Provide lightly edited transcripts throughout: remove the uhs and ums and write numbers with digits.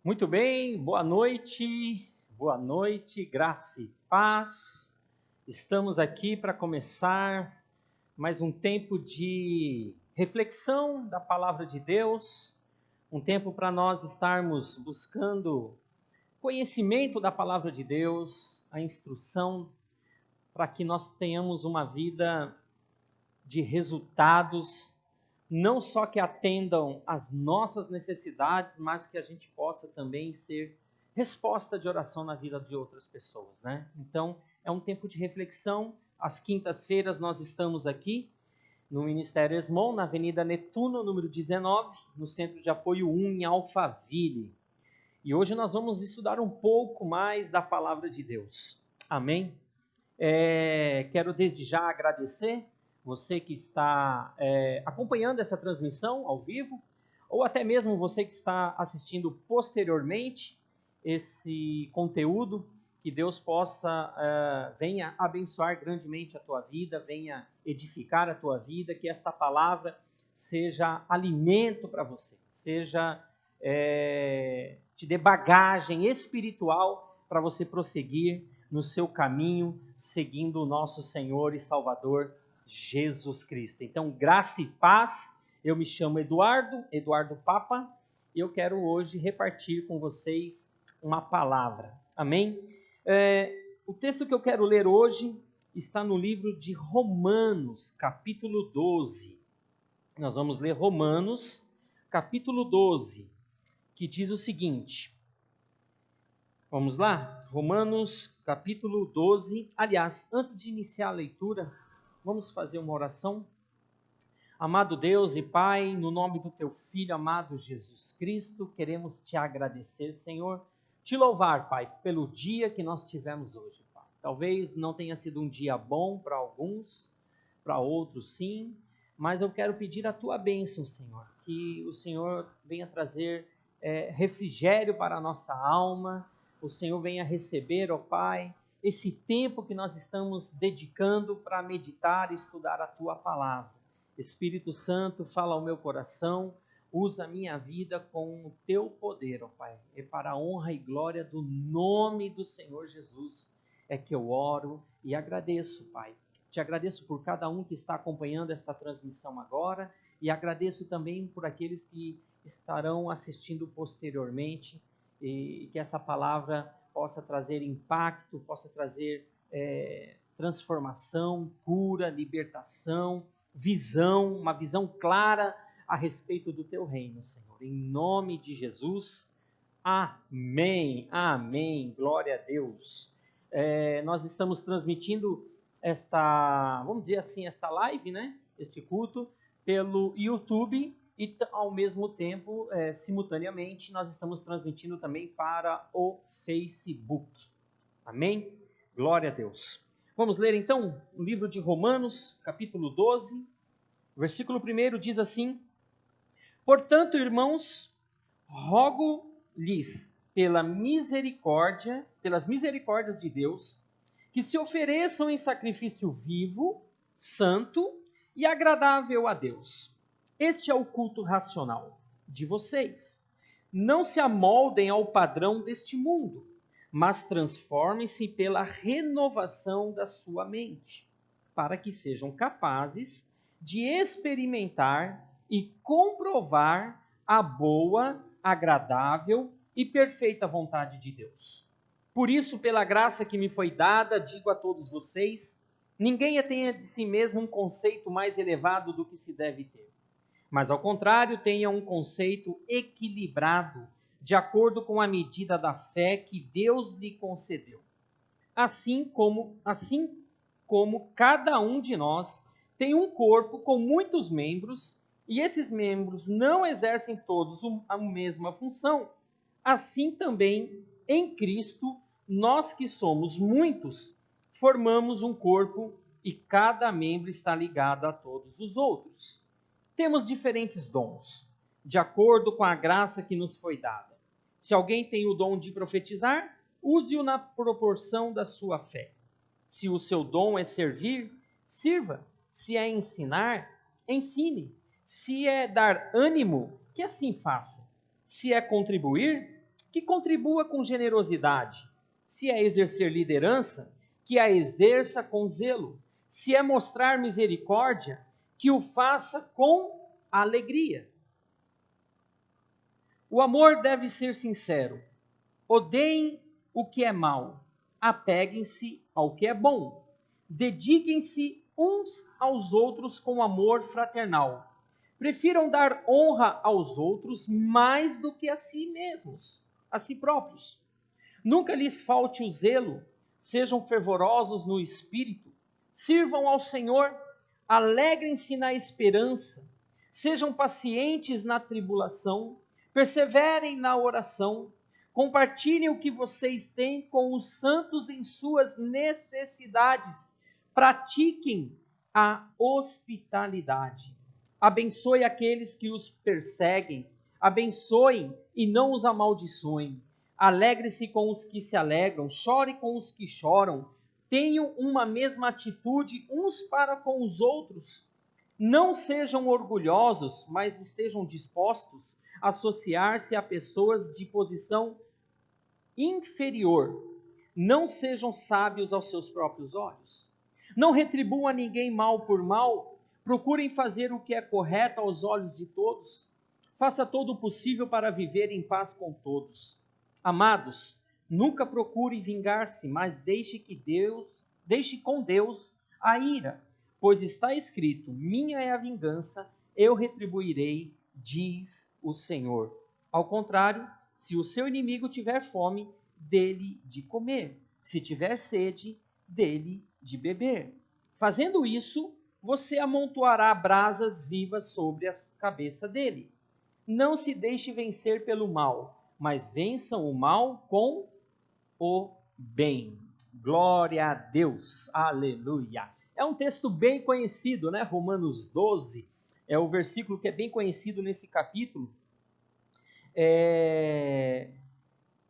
Muito bem, boa noite, graça e paz. Estamos aqui para começar mais um tempo de reflexão da palavra de Deus, um tempo para nós estarmos buscando conhecimento da palavra de Deus, a instrução para que nós tenhamos uma vida de resultados, não só que atendam às nossas necessidades, mas que a gente possa também ser resposta de oração na vida de outras pessoas, né? Então, é um tempo de reflexão. Às quintas-feiras nós estamos aqui no Ministério Esmon, na Avenida Netuno, número 19, no Centro de Apoio 1, em Alphaville. E hoje nós vamos estudar um pouco mais da Palavra de Deus. Amém? Quero desde já agradecer você que está acompanhando essa transmissão ao vivo, ou até mesmo você que está assistindo posteriormente esse conteúdo, que Deus possa, venha abençoar grandemente a tua vida, venha edificar a tua vida, que esta palavra seja alimento para você, seja, te dê bagagem espiritual para você prosseguir no seu caminho, seguindo o nosso Senhor e Salvador Jesus Cristo. Então, graça e paz. Eu me chamo Eduardo Papa, e eu quero hoje repartir com vocês uma palavra. Amém? O texto que eu quero ler hoje está no livro de Romanos, capítulo 12. Nós vamos ler Romanos, capítulo 12, que diz o seguinte. Vamos lá? Romanos, capítulo 12. Aliás, antes de iniciar a leitura, vamos fazer uma oração. Amado Deus e Pai, no nome do Teu Filho amado Jesus Cristo, queremos Te agradecer, Senhor, Te louvar, Pai, pelo dia que nós tivemos hoje, Pai. Talvez não tenha sido um dia bom para alguns, para outros sim, mas eu quero pedir a Tua bênção, Senhor, que o Senhor venha trazer refrigério para a nossa alma, o Senhor venha receber, ó Pai, esse tempo que nós estamos dedicando para meditar e estudar a Tua palavra. Espírito Santo, fala ao meu coração, usa a minha vida com o Teu poder, ó Pai. É para a honra e glória do nome do Senhor Jesus é que eu oro e agradeço, Pai. Te agradeço por cada um que está acompanhando esta transmissão agora e agradeço também por aqueles que estarão assistindo posteriormente e que essa palavra possa trazer impacto, possa trazer transformação, cura, libertação, visão, uma visão clara a respeito do Teu reino, Senhor. Em nome de Jesus, amém, amém, glória a Deus. Nós estamos transmitindo esta, vamos dizer assim, esta live, né? Este culto, pelo YouTube e ao mesmo tempo, simultaneamente, nós estamos transmitindo também para o Facebook. Amém? Glória a Deus. Vamos ler então o livro de Romanos, capítulo 12, versículo 1 diz assim: Portanto, irmãos, rogo-lhes pelas misericórdias de Deus, que se ofereçam em sacrifício vivo, santo e agradável a Deus. Este é o culto racional de vocês. Não se amoldem ao padrão deste mundo, mas transformem-se pela renovação da sua mente, para que sejam capazes de experimentar e comprovar a boa, agradável e perfeita vontade de Deus. Por isso, pela graça que me foi dada, digo a todos vocês, ninguém tenha de si mesmo um conceito mais elevado do que se deve ter, mas ao contrário, tenha um conceito equilibrado, de acordo com a medida da fé que Deus lhe concedeu. Assim como cada um de nós tem um corpo com muitos membros, e esses membros não exercem todos a mesma função, assim também em Cristo, nós que somos muitos, formamos um corpo e cada membro está ligado a todos os outros. Temos diferentes dons, de acordo com a graça que nos foi dada. Se alguém tem o dom de profetizar, use-o na proporção da sua fé. Se o seu dom é servir, sirva. Se é ensinar, ensine. Se é dar ânimo, que assim faça. Se é contribuir, que contribua com generosidade. Se é exercer liderança, que a exerça com zelo. Se é mostrar misericórdia, que o faça com alegria. O amor deve ser sincero. Odeiem o que é mal. Apeguem-se ao que é bom. Dediquem-se uns aos outros com amor fraternal. Prefiram dar honra aos outros mais do que a si mesmos, a si próprios. Nunca lhes falte o zelo. Sejam fervorosos no espírito. Sirvam ao Senhor. Alegrem-se na esperança. Sejam pacientes na tribulação. Perseverem na oração. Compartilhem o que vocês têm com os santos em suas necessidades. Pratiquem a hospitalidade. Abençoe aqueles que os perseguem. Abençoem e não os amaldiçoem. Alegre-se com os que se alegram. Chore com os que choram. Tenham uma mesma atitude uns para com os outros. Não sejam orgulhosos, mas estejam dispostos a associar-se a pessoas de posição inferior. Não sejam sábios aos seus próprios olhos. Não retribuam a ninguém mal por mal. Procurem fazer o que é correto aos olhos de todos. Faça todo o possível para viver em paz com todos. Amados, nunca procure vingar-se, mas deixe com Deus a ira, pois está escrito: minha é a vingança, eu retribuirei, diz o Senhor. Ao contrário, se o seu inimigo tiver fome, dele de comer. Se tiver sede, dele de beber. Fazendo isso, você amontoará brasas vivas sobre a cabeça dele. Não se deixe vencer pelo mal, mas vençam o mal com o bem. Glória a Deus. Aleluia. É um texto bem conhecido, né? Romanos 12 é o versículo que é bem conhecido nesse capítulo.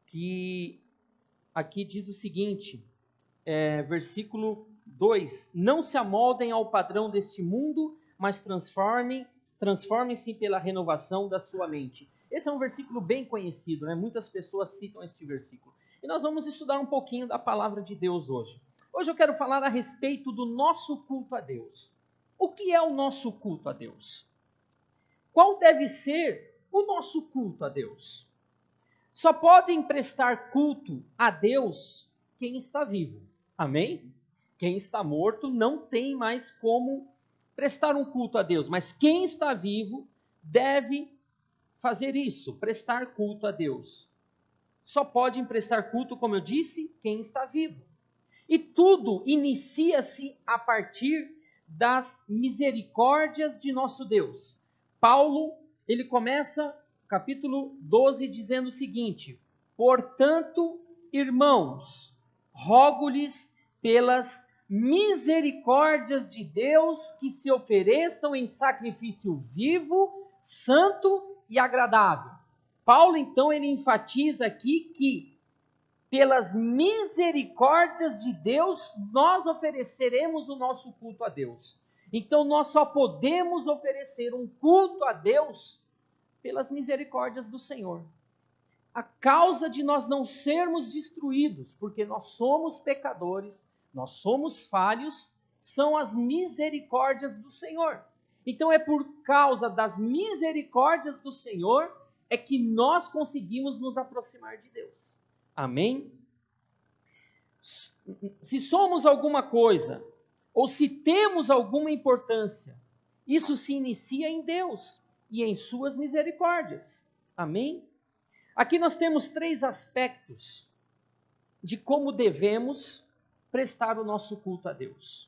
Que aqui diz o seguinte, versículo 2: não se amoldem ao padrão deste mundo, mas transformem-se pela renovação da sua mente. Esse é um versículo bem conhecido, né? Muitas pessoas citam este versículo. E nós vamos estudar um pouquinho da palavra de Deus hoje. Hoje eu quero falar a respeito do nosso culto a Deus. O que é o nosso culto a Deus? Qual deve ser o nosso culto a Deus? Só podem prestar culto a Deus quem está vivo. Amém? Quem está morto não tem mais como prestar um culto a Deus, mas quem está vivo deve fazer isso, prestar culto a Deus. Só pode prestar culto, como eu disse, quem está vivo. E tudo inicia-se a partir das misericórdias de nosso Deus. Paulo, ele começa capítulo 12 dizendo o seguinte: portanto, irmãos, rogo-lhes pelas misericórdias de Deus que se ofereçam em sacrifício vivo, santo e agradável. Paulo, então, ele enfatiza aqui que pelas misericórdias de Deus, nós ofereceremos o nosso culto a Deus. Então, nós só podemos oferecer um culto a Deus pelas misericórdias do Senhor. A causa de nós não sermos destruídos, porque nós somos pecadores, nós somos falhos, são as misericórdias do Senhor. Então, é por causa das misericórdias do Senhor é que nós conseguimos nos aproximar de Deus. Amém? Se somos alguma coisa, ou se temos alguma importância, isso se inicia em Deus e em suas misericórdias. Amém? Aqui nós temos 3 aspectos de como devemos prestar o nosso culto a Deus.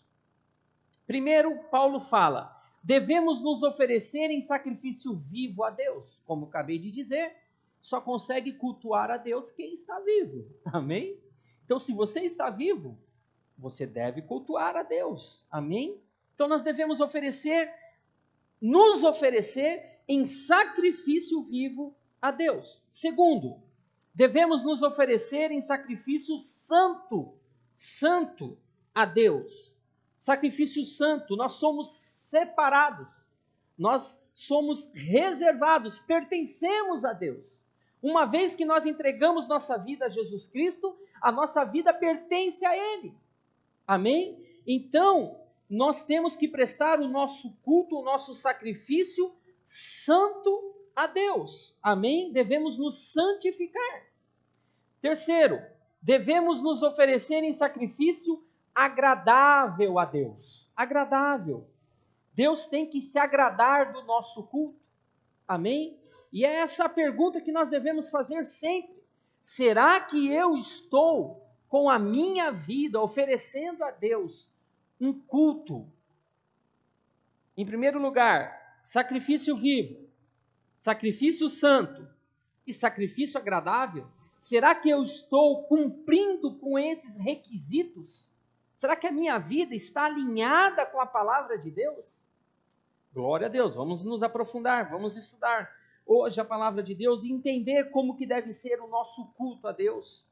Primeiro, Paulo fala: devemos nos oferecer em sacrifício vivo a Deus. Como acabei de dizer, só consegue cultuar a Deus quem está vivo. Amém? Então, se você está vivo, você deve cultuar a Deus. Amém? Então, nós devemos nos oferecer em sacrifício vivo a Deus. Segundo, devemos nos oferecer em sacrifício santo a Deus. Sacrifício santo, nós somos separados, nós somos reservados, pertencemos a Deus. Uma vez que nós entregamos nossa vida a Jesus Cristo, a nossa vida pertence a Ele. Amém? Então, nós temos que prestar o nosso culto, o nosso sacrifício santo a Deus. Amém? Devemos nos santificar. Terceiro, devemos nos oferecer em sacrifício agradável a Deus. Agradável. Deus tem que se agradar do nosso culto. Amém? E é essa a pergunta que nós devemos fazer sempre. Será que eu estou com a minha vida oferecendo a Deus um culto? Em primeiro lugar, sacrifício vivo, sacrifício santo e sacrifício agradável. Será que eu estou cumprindo com esses requisitos? Será que a minha vida está alinhada com a palavra de Deus? Glória a Deus, vamos nos aprofundar, vamos estudar hoje a palavra de Deus e entender como que deve ser o nosso culto a Deus.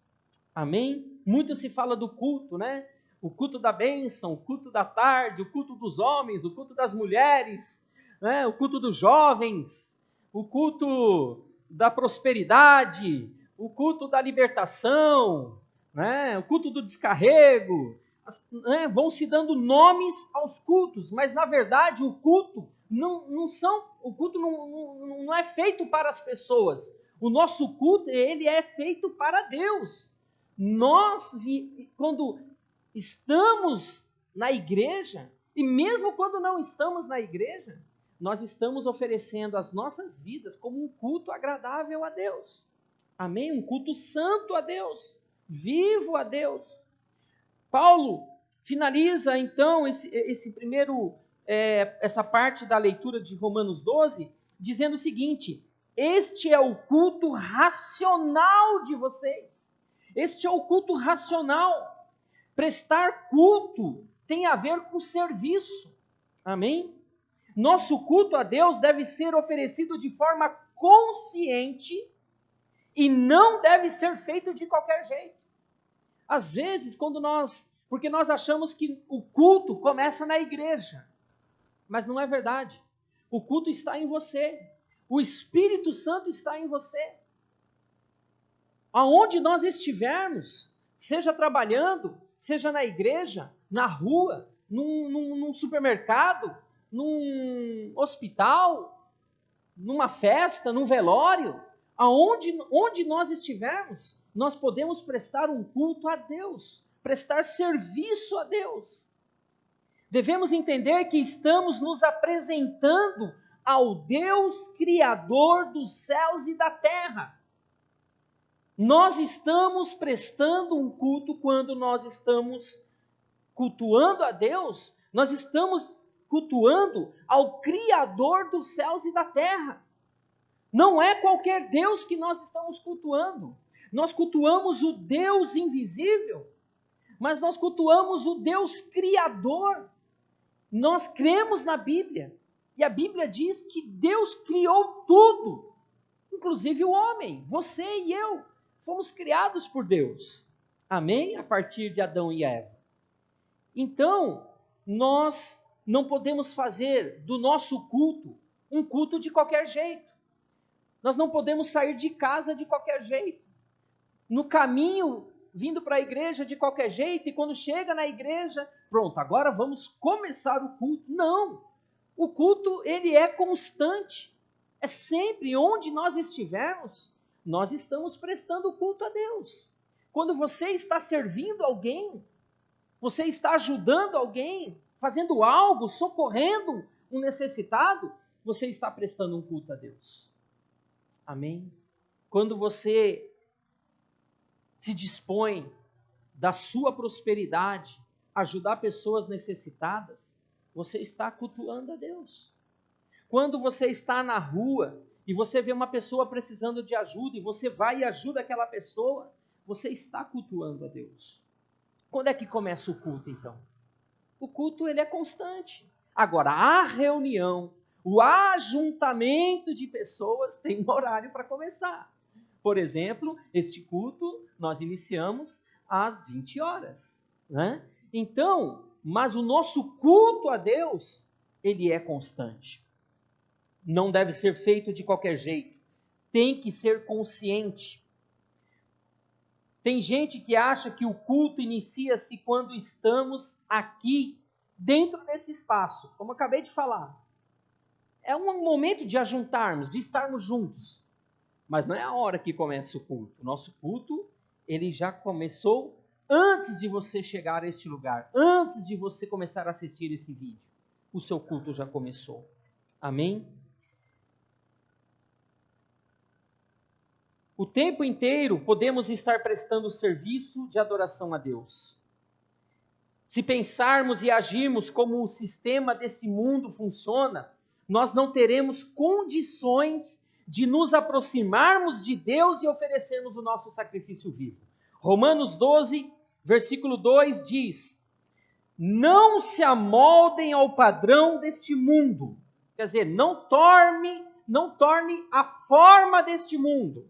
Amém? Muito se fala do culto, né? O culto da bênção, o culto da tarde, o culto dos homens, o culto das mulheres, né? O culto dos jovens, o culto da prosperidade, o culto da libertação, né? O culto do descarrego. Vão se dando nomes aos cultos, mas na verdade o culto não é feito para as pessoas. O nosso culto, ele é feito para Deus. Nós, quando estamos na igreja, e mesmo quando não estamos na igreja, nós estamos oferecendo as nossas vidas como um culto agradável a Deus. Amém? Um culto santo a Deus, vivo a Deus. Paulo finaliza então essa parte da leitura de Romanos 12, dizendo o seguinte: este é o culto racional de vocês. Este é o culto racional. Prestar culto tem a ver com serviço. Amém? Nosso culto a Deus deve ser oferecido de forma consciente e não deve ser feito de qualquer jeito. Às vezes, porque nós achamos que o culto começa na igreja, mas não é verdade. O culto está em você. O Espírito Santo está em você. Aonde nós estivermos, seja trabalhando, seja na igreja, na rua, num supermercado, num hospital, numa festa, num velório, onde nós estivermos, nós podemos prestar um culto a Deus, prestar serviço a Deus. Devemos entender que estamos nos apresentando ao Deus Criador dos céus e da terra. Nós estamos prestando um culto quando nós estamos cultuando a Deus, nós estamos cultuando ao Criador dos céus e da terra. Não é qualquer Deus que nós estamos cultuando. Nós cultuamos o Deus invisível, mas nós cultuamos o Deus Criador. Nós cremos na Bíblia, e a Bíblia diz que Deus criou tudo, inclusive o homem, você e eu, fomos criados por Deus. Amém? A partir de Adão e Eva. Então, nós não podemos fazer do nosso culto um culto de qualquer jeito. Nós não podemos sair de casa de qualquer jeito. No caminho, vindo para a igreja de qualquer jeito, e quando chega na igreja, pronto, agora vamos começar o culto. Não! O culto, ele é constante. É sempre onde nós estivermos, nós estamos prestando culto a Deus. Quando você está servindo alguém, você está ajudando alguém, fazendo algo, socorrendo um necessitado, você está prestando um culto a Deus. Amém? Quando você se dispõe da sua prosperidade, ajudar pessoas necessitadas, você está cultuando a Deus. Quando você está na rua e você vê uma pessoa precisando de ajuda e você vai e ajuda aquela pessoa, você está cultuando a Deus. Quando é que começa o culto, então? O culto, ele é constante. Agora, a reunião, o ajuntamento de pessoas tem um horário para começar. Por exemplo, este culto nós iniciamos às 20 horas. Né? Então, mas o nosso culto a Deus, ele é constante. Não deve ser feito de qualquer jeito. tem que ser consciente. Tem gente que acha que o culto inicia-se quando estamos aqui, dentro desse espaço, como eu acabei de falar. É um momento de ajuntarmos, de estarmos juntos. Mas não é a hora que começa o culto. O nosso culto, ele já começou antes de você chegar a este lugar, antes de você começar a assistir esse vídeo. O seu culto já começou. Amém? O tempo inteiro podemos estar prestando serviço de adoração a Deus. Se pensarmos e agirmos como o sistema desse mundo funciona, nós não teremos condições de nos aproximarmos de Deus e oferecermos o nosso sacrifício vivo. Romanos 12, versículo 2 diz: não se amoldem ao padrão deste mundo. Quer dizer, não torne a forma deste mundo,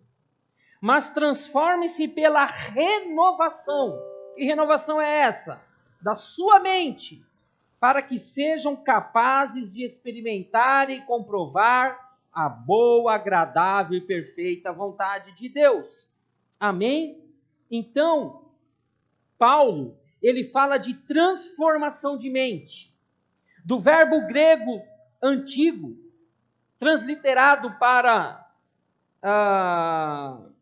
mas transforme-se pela renovação. Que renovação é essa? Da sua mente, para que sejam capazes de experimentar e comprovar a boa, agradável e perfeita vontade de Deus. Amém? Então, Paulo, ele fala de transformação de mente. Do verbo grego antigo, transliterado para...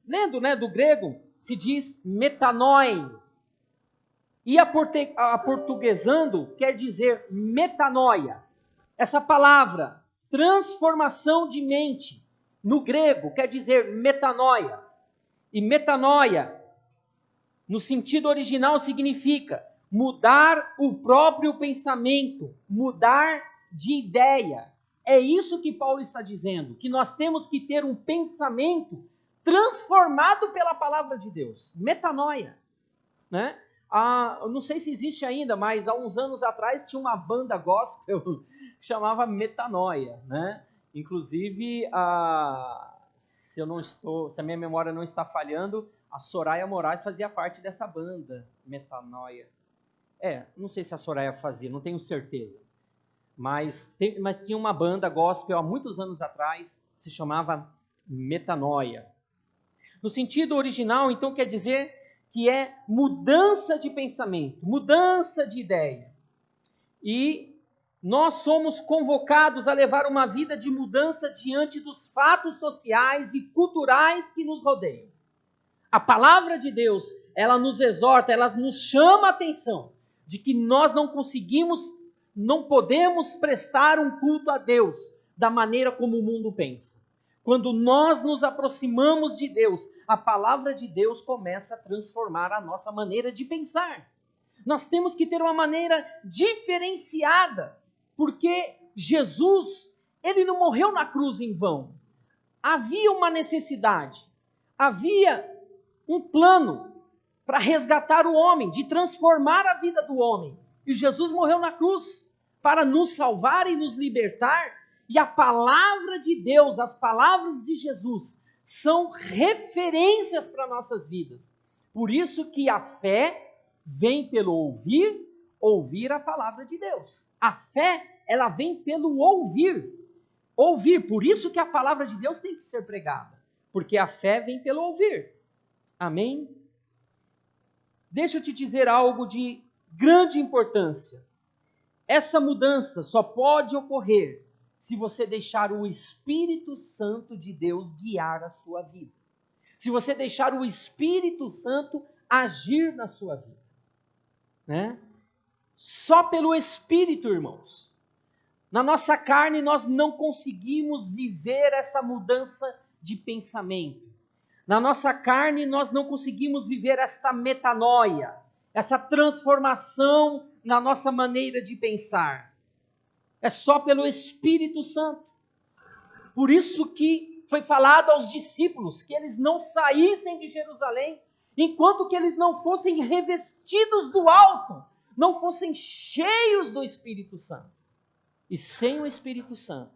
lendo, do grego, se diz metanoi. E aportuguesando quer dizer metanoia. Essa palavra, transformação de mente, no grego quer dizer metanoia. E metanoia, no sentido original, significa mudar o próprio pensamento, mudar de ideia. É isso que Paulo está dizendo, que nós temos que ter um pensamento transformado pela palavra de Deus. Metanoia, né? Eu não sei se existe ainda, mas há uns anos atrás tinha uma banda gospel que chamava Metanoia, né? Inclusive, se a minha memória não está falhando, a Soraya Moraes fazia parte dessa banda, Metanoia. Não sei se a Soraya fazia, não tenho certeza. Mas tinha uma banda gospel há muitos anos atrás, se chamava Metanoia. No sentido original, então, quer dizer que é mudança de pensamento, mudança de ideia. E nós somos convocados a levar uma vida de mudança diante dos fatos sociais e culturais que nos rodeiam. A palavra de Deus, ela nos exorta, ela nos chama a atenção de que nós não podemos prestar um culto a Deus da maneira como o mundo pensa. Quando nós nos aproximamos de Deus, a palavra de Deus começa a transformar a nossa maneira de pensar. Nós temos que ter uma maneira diferenciada, porque Jesus, ele não morreu na cruz em vão. Havia uma necessidade, havia um plano para resgatar o homem, de transformar a vida do homem. E Jesus morreu na cruz para nos salvar e nos libertar. E a palavra de Deus, as palavras de Jesus, são referências para nossas vidas. Por isso que a fé vem pelo ouvir a palavra de Deus. A fé, ela vem pelo ouvir. Por isso que a palavra de Deus tem que ser pregada. Porque a fé vem pelo ouvir. Amém? Deixa eu te dizer algo de grande importância. Essa mudança só pode ocorrer se você deixar o Espírito Santo de Deus guiar a sua vida. Se você deixar o Espírito Santo agir na sua vida. Né? Só pelo Espírito, irmãos. Na nossa carne nós não conseguimos viver essa mudança de pensamento. Na nossa carne nós não conseguimos viver esta metanoia, essa transformação na nossa maneira de pensar. É só pelo Espírito Santo. Por isso que foi falado aos discípulos que eles não saíssem de Jerusalém enquanto que eles não fossem revestidos do alto, não fossem cheios do Espírito Santo. E sem o Espírito Santo,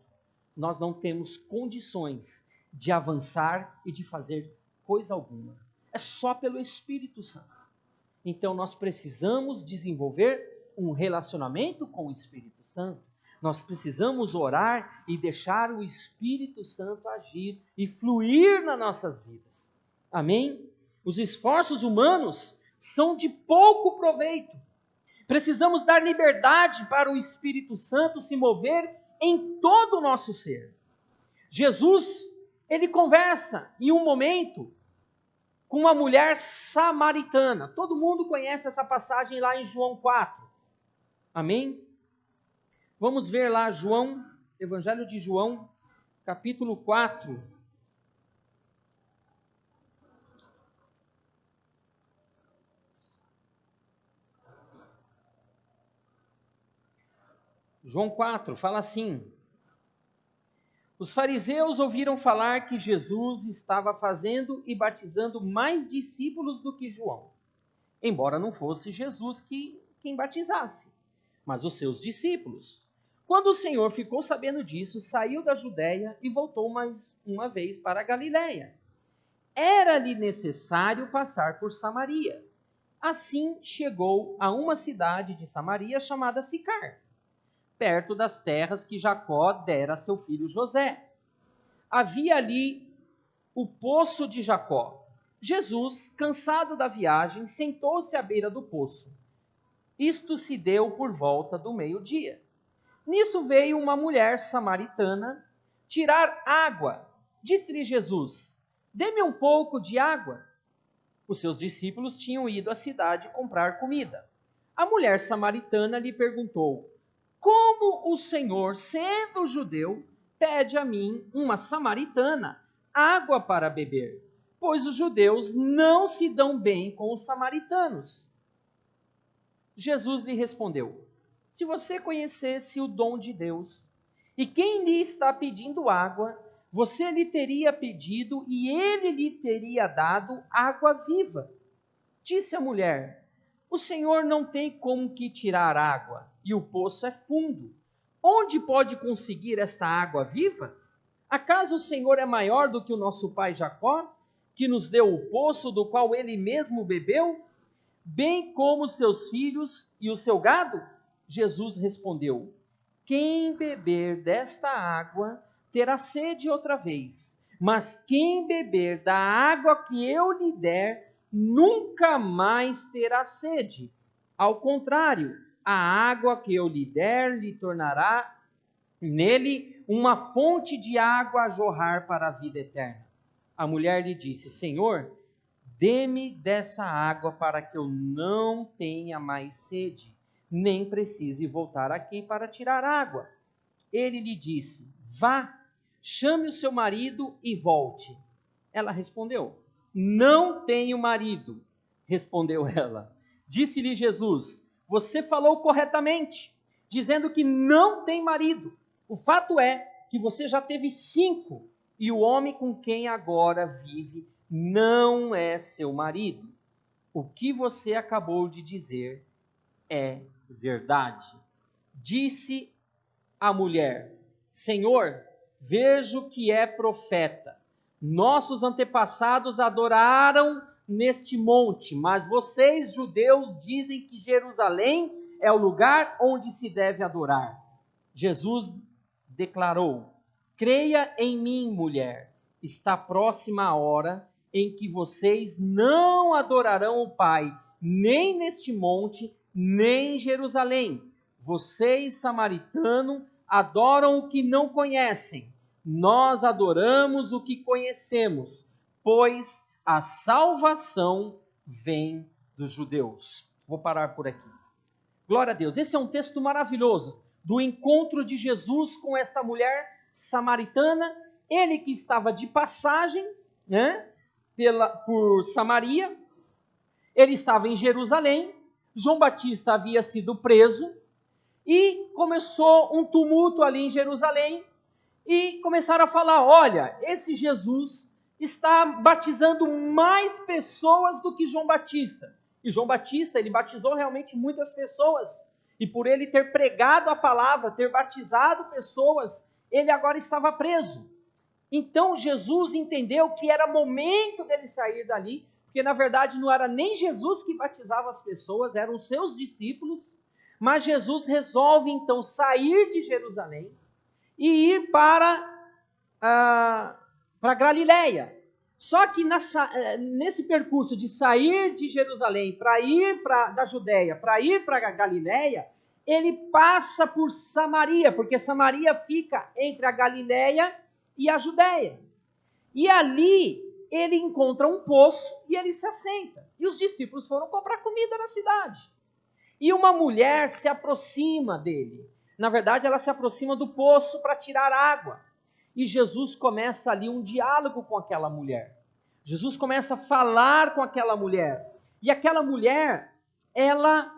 nós não temos condições de avançar e de fazer coisa alguma. É só pelo Espírito Santo. Então nós precisamos desenvolver um relacionamento com o Espírito Santo. Nós precisamos orar e deixar o Espírito Santo agir e fluir nas nossas vidas. Amém? Os esforços humanos são de pouco proveito. Precisamos dar liberdade para o Espírito Santo se mover em todo o nosso ser. Jesus, ele conversa em um momento com uma mulher samaritana. Todo mundo conhece essa passagem lá em João 4. Amém? Vamos ver lá João, Evangelho de João, capítulo 4. João 4 fala assim: os fariseus ouviram falar que Jesus estava fazendo e batizando mais discípulos do que João, embora não fosse Jesus quem batizasse, mas os seus discípulos. Quando o Senhor ficou sabendo disso, saiu da Judéia e voltou mais uma vez para a Galiléia. Era-lhe necessário passar por Samaria. Assim chegou a uma cidade de Samaria chamada Sicar, perto das terras que Jacó dera a seu filho José. Havia ali o poço de Jacó. Jesus, cansado da viagem, sentou-se à beira do poço. Isto se deu por volta do meio-dia. Nisso veio uma mulher samaritana tirar água. Disse-lhe Jesus: dê-me um pouco de água. Os seus discípulos tinham ido à cidade comprar comida. A mulher samaritana lhe perguntou: como o Senhor, sendo judeu, pede a mim, uma samaritana, água para beber? Pois os judeus não se dão bem com os samaritanos. Jesus lhe respondeu: se você conhecesse o dom de Deus, e quem lhe está pedindo água, você lhe teria pedido e ele lhe teria dado água viva. Disse a mulher: o Senhor não tem como que tirar água, e o poço é fundo. Onde pode conseguir esta água viva? Acaso o Senhor é maior do que o nosso pai Jacó, que nos deu o poço do qual ele mesmo bebeu, bem como seus filhos e o seu gado? Jesus respondeu: quem beber desta água terá sede outra vez, mas quem beber da água que eu lhe der, nunca mais terá sede. Ao contrário, a água que eu lhe der lhe tornará nele uma fonte de água a jorrar para a vida eterna. A mulher lhe disse: Senhor, dê-me dessa água para que eu não tenha mais sede, nem precise voltar aqui para tirar água. Ele lhe disse: vá, chame o seu marido e volte. Ela respondeu: não tenho marido. Respondeu ela. Disse-lhe Jesus: você falou corretamente, dizendo que não tem marido. O fato é que você já teve 5, e o homem com quem agora vive não é seu marido. O que você acabou de dizer é verdade. Disse a mulher: Senhor, vejo que é profeta. Nossos antepassados adoraram neste monte, mas vocês, judeus, dizem que Jerusalém é o lugar onde se deve adorar. Jesus declarou: creia em mim, mulher, está próxima a hora em que vocês não adorarão o Pai, nem neste monte, nem em Jerusalém. Vocês, samaritanos, adoram o que não conhecem. Nós adoramos o que conhecemos, pois a salvação vem dos judeus. Vou parar por aqui. Glória a Deus. Esse é um texto maravilhoso do encontro de Jesus com esta mulher samaritana. Ele que estava de passagem, por Samaria. Ele estava em Jerusalém. João Batista havia sido preso. E começou um tumulto ali em Jerusalém. E começaram a falar: olha, esse Jesus está batizando mais pessoas do que João Batista. E João Batista, ele batizou realmente muitas pessoas. E por ele ter pregado a palavra, ter batizado pessoas, ele agora estava preso. Então Jesus entendeu que era momento dele sair dali, porque na verdade não era nem Jesus que batizava as pessoas, eram os seus discípulos. Mas Jesus resolve então sair de Jerusalém e ir para Galiléia. Só que nesse percurso de sair de Jerusalém para ir da Judéia, para ir para a Galiléia, ele passa por Samaria, porque Samaria fica entre a Galiléia e a Judéia. E ali ele encontra um poço e ele se assenta. E os discípulos foram comprar comida na cidade. E uma mulher se aproxima dele. Na verdade, ela se aproxima do poço para tirar água. E Jesus começa ali um diálogo com aquela mulher. Jesus começa a falar com aquela mulher. E aquela mulher, ela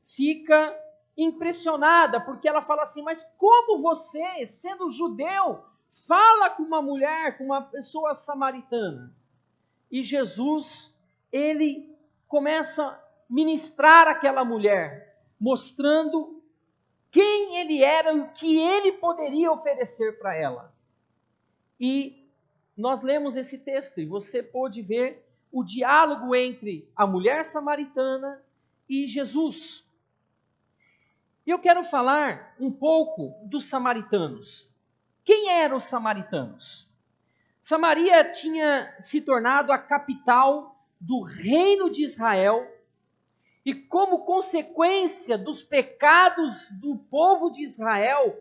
fica impressionada, porque ela fala assim, mas como você, sendo judeu, fala com uma mulher, com uma pessoa samaritana? E Jesus, ele começa a ministrar aquela mulher, mostrando quem ele era e o que ele poderia oferecer para ela. E nós lemos esse texto e você pôde ver o diálogo entre a mulher samaritana e Jesus. E eu quero falar um pouco dos samaritanos. Quem eram os samaritanos? Samaria tinha se tornado a capital do reino de Israel e, como consequência dos pecados do povo de Israel,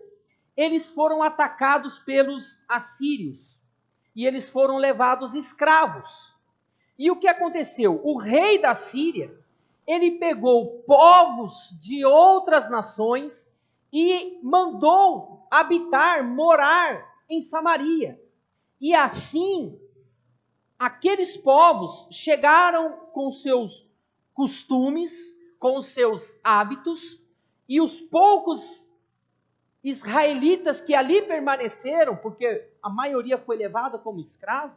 eles foram atacados pelos assírios e eles foram levados escravos. E o que aconteceu? O rei da Síria, ele pegou povos de outras nações e mandou habitar, morar em Samaria. E assim, aqueles povos chegaram com seus costumes, com seus hábitos, e os poucos israelitas que ali permaneceram, porque a maioria foi levada como escravo,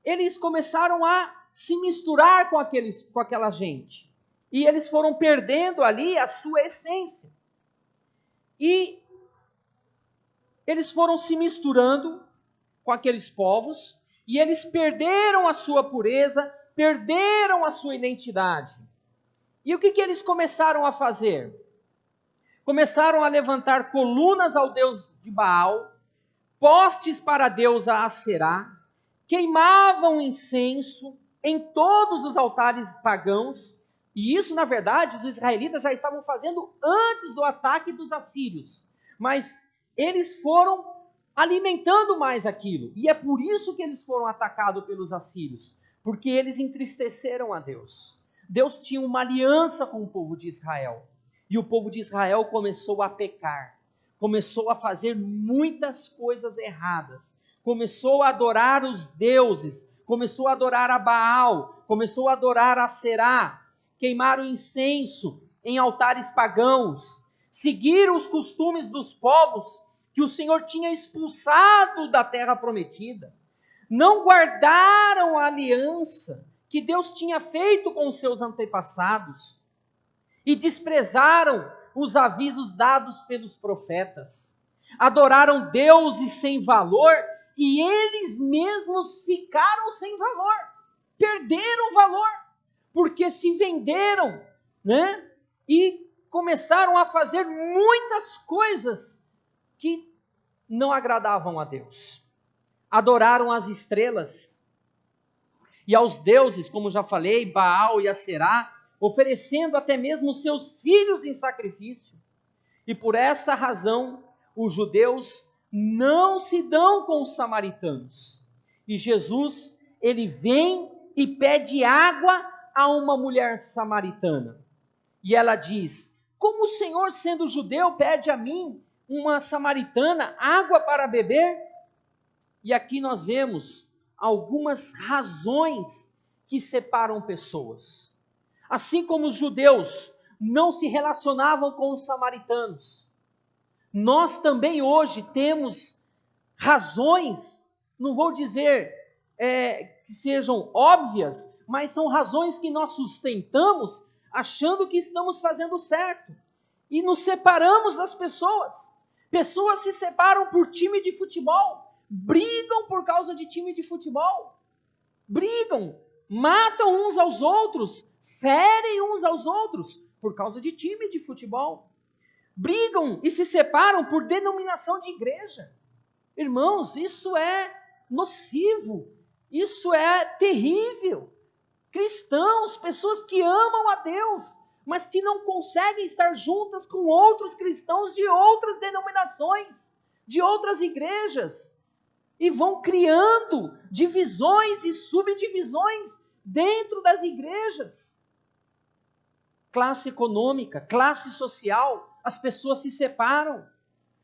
eles começaram a se misturar com aquela gente. E eles foram perdendo ali a sua essência. E eles foram se misturando com aqueles povos, e eles perderam a sua pureza, perderam a sua identidade. E o que eles começaram a fazer? Começaram a levantar colunas ao deus de Baal, postes para a deusa Aserá, queimavam incenso em todos os altares pagãos, e isso, na verdade, os israelitas já estavam fazendo antes do ataque dos assírios. Mas eles foram alimentando mais aquilo. E é por isso que eles foram atacados pelos assírios. Porque eles entristeceram a Deus. Deus tinha uma aliança com o povo de Israel. E o povo de Israel começou a pecar. Começou a fazer muitas coisas erradas. Começou a adorar os deuses. Começou a adorar a Baal. Começou a adorar a Aserá. Queimaram incenso em altares pagãos. Seguiram os costumes dos povos que o Senhor tinha expulsado da terra prometida. Não guardaram a aliança que Deus tinha feito com os seus antepassados. E desprezaram os avisos dados pelos profetas. Adoraram deuses sem valor e eles mesmos ficaram sem valor. Perderam valor, porque se venderam, né? E começaram a fazer muitas coisas que não agradavam a Deus. Adoraram as estrelas e aos deuses, como já falei, Baal e Aserá, oferecendo até mesmo seus filhos em sacrifício. E por essa razão, os judeus não se dão com os samaritanos. E Jesus, ele vem e pede água a uma mulher samaritana. E ela diz: como o Senhor, sendo judeu, pede a mim, uma samaritana, água para beber? E aqui nós vemos algumas razões que separam pessoas. Assim como os judeus não se relacionavam com os samaritanos, nós também hoje temos razões, não vou dizer que sejam óbvias, mas são razões que nós sustentamos achando que estamos fazendo certo. E nos separamos das pessoas. Pessoas se separam por time de futebol, brigam por causa de time de futebol, brigam, matam uns aos outros, ferem uns aos outros por causa de time de futebol. brigam e se separam por denominação de igreja. Irmãos, isso é nocivo, isso é terrível. Cristãos, pessoas que amam a Deus, mas que não conseguem estar juntas com outros cristãos de outras denominações, de outras igrejas, e vão criando divisões e subdivisões dentro das igrejas. Classe econômica, classe social, as pessoas se separam,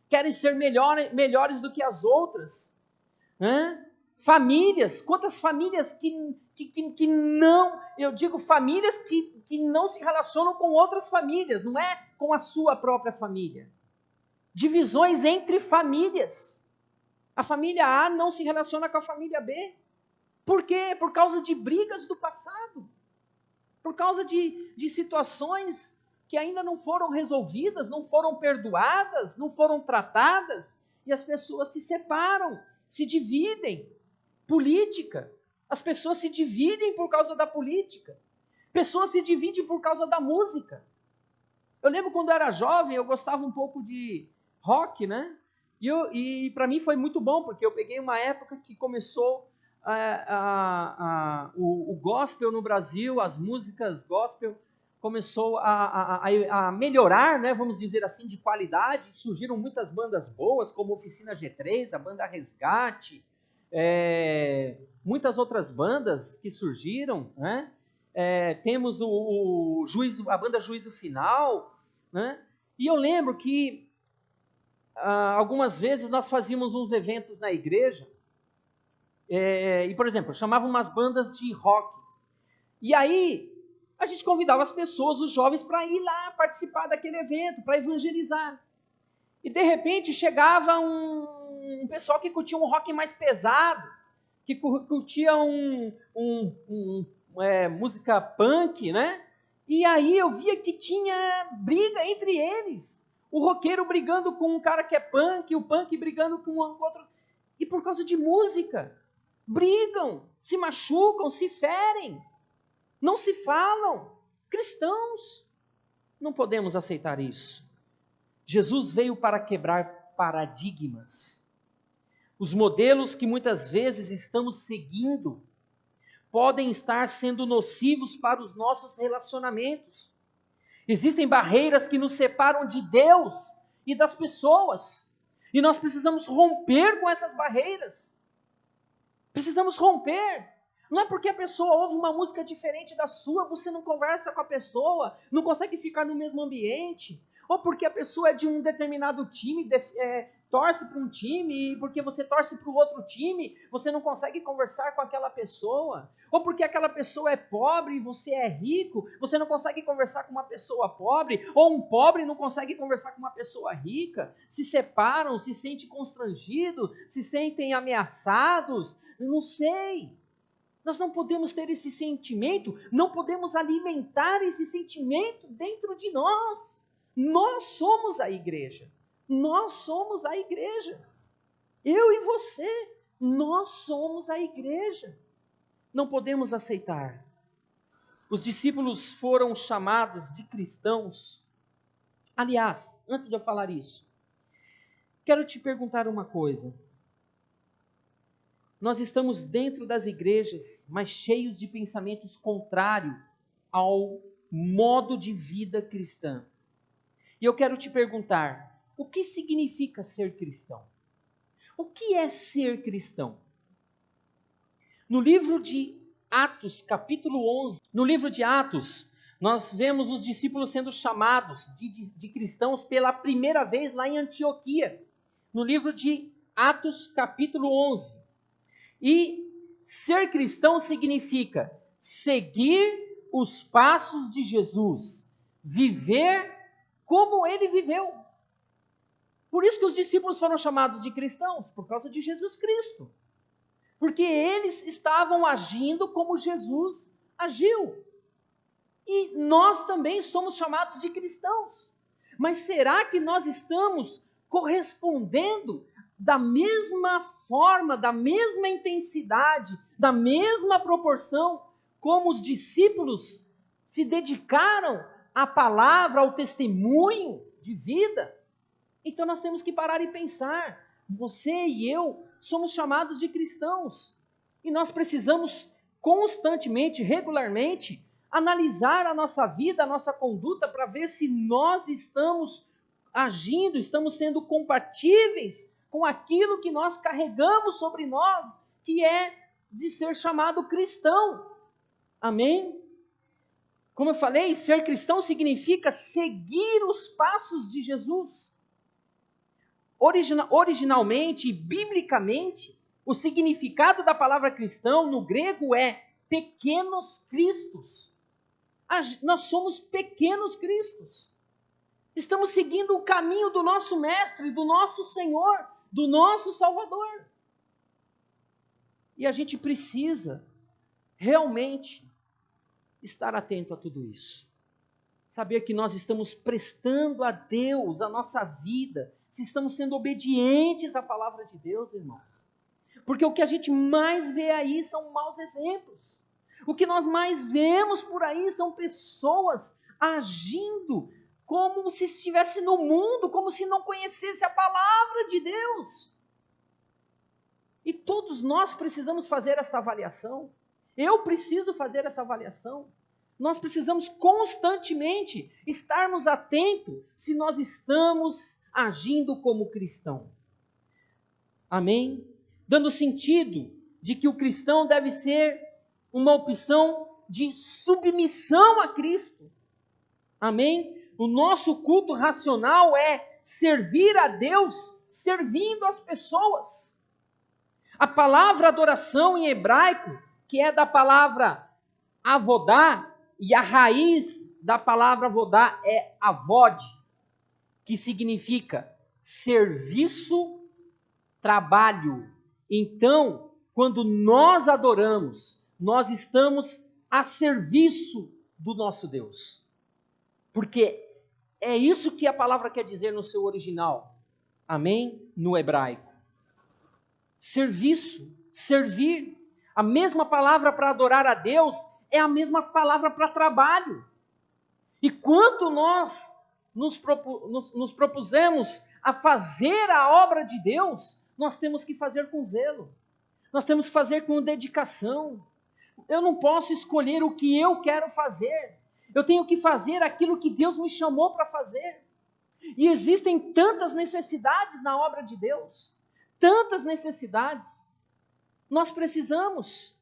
querem ser melhores do que as outras. Famílias, quantas famílias que não, eu digo famílias que não se relacionam com outras famílias, não é com a sua própria família. Divisões entre famílias. A família A não se relaciona com a família B. Por quê? Por causa de brigas do passado. Por causa de situações que ainda não foram resolvidas, não foram perdoadas, não foram tratadas, e as pessoas se separam, se dividem. Política. As pessoas se dividem por causa da política. Pessoas se dividem por causa da música. Eu lembro quando eu era jovem, eu gostava um pouco de rock, né? E para mim foi muito bom, porque eu peguei uma época que começou o gospel no Brasil, as músicas gospel começou a melhorar, né, vamos dizer assim, de qualidade. Surgiram muitas bandas boas, como Oficina G3, a banda Resgate, muitas outras bandas que surgiram, né? Temos a banda Juízo Final, né? E eu lembro que algumas vezes nós fazíamos uns eventos na igreja, e, por exemplo, chamavam umas bandas de rock. E aí, a gente convidava as pessoas, os jovens, para ir lá participar daquele evento, para evangelizar. E, de repente, chegava um pessoal que curtia um rock mais pesado, que curtia música punk, né? E aí eu via que tinha briga entre eles. O roqueiro brigando com um cara que é punk, o punk brigando com outro. E por causa de música, brigam, se machucam, se ferem, não se falam. Cristãos, não podemos aceitar isso. Jesus veio para quebrar paradigmas. Os modelos que muitas vezes estamos seguindo podem estar sendo nocivos para os nossos relacionamentos. Existem barreiras que nos separam de Deus e das pessoas. E nós precisamos romper com essas barreiras. Precisamos romper. Não é porque a pessoa ouve uma música diferente da sua, você não conversa com a pessoa, não consegue ficar no mesmo ambiente. Ou porque a pessoa é de um determinado time, torce para um time, e porque você torce para o outro time, você não consegue conversar com aquela pessoa. Ou porque aquela pessoa é pobre e você é rico, você não consegue conversar com uma pessoa pobre. Ou um pobre não consegue conversar com uma pessoa rica. Se separam, se sentem constrangidos, se sentem ameaçados. Não sei. Nós não podemos ter esse sentimento, não podemos alimentar esse sentimento dentro de nós. Nós somos a igreja. Nós somos a igreja. Eu e você, nós somos a igreja. Não podemos aceitar. Os discípulos foram chamados de cristãos. Aliás, antes de eu falar isso, quero te perguntar uma coisa. Nós estamos dentro das igrejas, mas cheios de pensamentos contrários ao modo de vida cristã. E eu quero te perguntar, o que significa ser cristão? O que é ser cristão? No livro de Atos, capítulo 11, no livro de Atos, nós vemos os discípulos sendo chamados de cristãos pela primeira vez lá em Antioquia. No livro de Atos, capítulo 11. E ser cristão significa seguir os passos de Jesus, viver como ele viveu. Por isso que os discípulos foram chamados de cristãos, por causa de Jesus Cristo. Porque eles estavam agindo como Jesus agiu. E nós também somos chamados de cristãos. Mas será que nós estamos correspondendo da mesma forma, da mesma intensidade, da mesma proporção, como os discípulos se dedicaram à palavra, ao testemunho, de vida. Então nós temos que parar e pensar. Você e eu somos chamados de cristãos. E nós precisamos constantemente, regularmente, analisar a nossa vida, a nossa conduta, para ver se nós estamos agindo, estamos sendo compatíveis com aquilo que nós carregamos sobre nós, que é de ser chamado cristão. Amém? Como eu falei, ser cristão significa seguir os passos de Jesus. Originalmente e biblicamente, o significado da palavra cristão no grego é pequenos cristos. Nós somos pequenos cristos. Estamos seguindo o caminho do nosso Mestre, do nosso Senhor, do nosso Salvador. E a gente precisa realmente estar atento a tudo isso. Saber que nós estamos prestando a Deus a nossa vida, se estamos sendo obedientes à palavra de Deus, irmãos. Porque o que a gente mais vê aí são maus exemplos. O que nós mais vemos por aí são pessoas agindo como se estivesse no mundo, como se não conhecesse a palavra de Deus. E todos nós precisamos fazer essa avaliação. Eu preciso fazer essa avaliação. Nós precisamos constantemente estarmos atentos se nós estamos agindo como cristão. Amém? Dando sentido de que o cristão deve ser uma opção de submissão a Cristo. Amém? O nosso culto racional é servir a Deus servindo as pessoas. A palavra adoração em hebraico, que é da palavra avodá, e a raiz da palavra avodá é avod, que significa serviço, trabalho. Então, quando nós adoramos, nós estamos a serviço do nosso Deus. Porque é isso que a palavra quer dizer no seu original. Amém? No hebraico. Serviço, servir. A mesma palavra para adorar a Deus é a mesma palavra para trabalho. E quando nós nos propusemos a fazer a obra de Deus, nós temos que fazer com zelo. Nós temos que fazer com dedicação. Eu não posso escolher o que eu quero fazer. Eu tenho que fazer aquilo que Deus me chamou para fazer. E existem tantas necessidades na obra de Deus. Tantas necessidades. Nós precisamos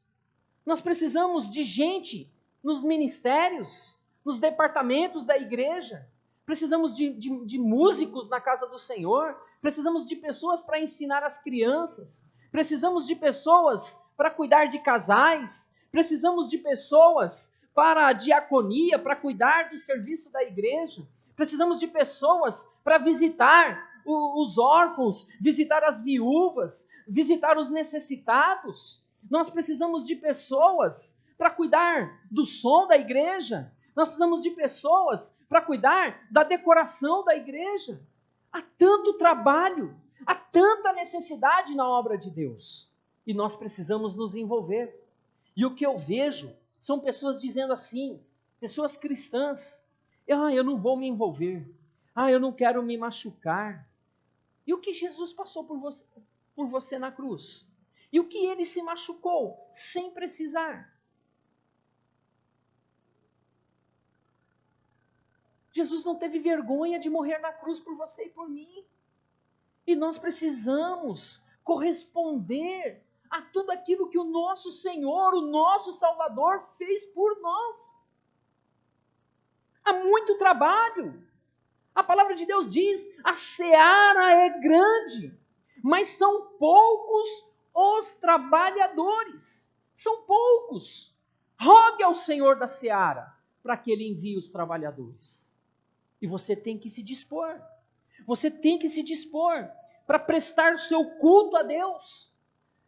de gente nos ministérios, nos departamentos da igreja. Precisamos de músicos na casa do Senhor. Precisamos de pessoas para ensinar as crianças. Precisamos de pessoas para cuidar de casais. Precisamos de pessoas para a diaconia, para cuidar do serviço da igreja. Precisamos de pessoas para visitar os órfãos, visitar as viúvas, visitar os necessitados. Nós precisamos de pessoas para cuidar do som da igreja. Nós precisamos de pessoas para cuidar da decoração da igreja. Há tanto trabalho, há tanta necessidade na obra de Deus. E nós precisamos nos envolver. E o que eu vejo são pessoas dizendo assim, pessoas cristãs, eu não vou me envolver, eu não quero me machucar. E o que Jesus passou por você na cruz? E o que ele se machucou sem precisar? Jesus não teve vergonha de morrer na cruz por você e por mim. E nós precisamos corresponder a tudo aquilo que o nosso Senhor, o nosso Salvador fez por nós. Há muito trabalho. A palavra de Deus diz, a seara é grande, mas são poucos os trabalhadores. São poucos. Rogue ao Senhor da seara para que Ele envie os trabalhadores. E você tem que se dispor. Você tem que se dispor para prestar o seu culto a Deus.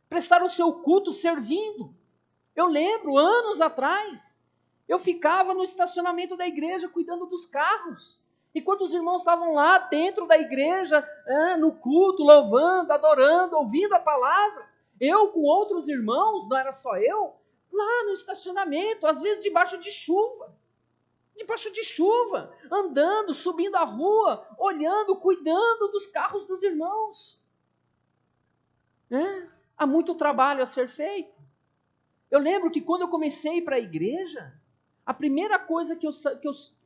Prestar o seu culto servindo. Eu lembro, anos atrás, eu ficava no estacionamento da igreja cuidando dos carros. Enquanto os irmãos estavam lá dentro da igreja, no culto, louvando, adorando, ouvindo a palavra, eu com outros irmãos, não era só eu, lá no estacionamento, às vezes debaixo de chuva, debaixo de chuva, andando, subindo a rua, olhando, cuidando dos carros dos irmãos. Há muito trabalho a ser feito. Eu lembro que quando eu comecei a ir para a igreja, a primeira coisa que eu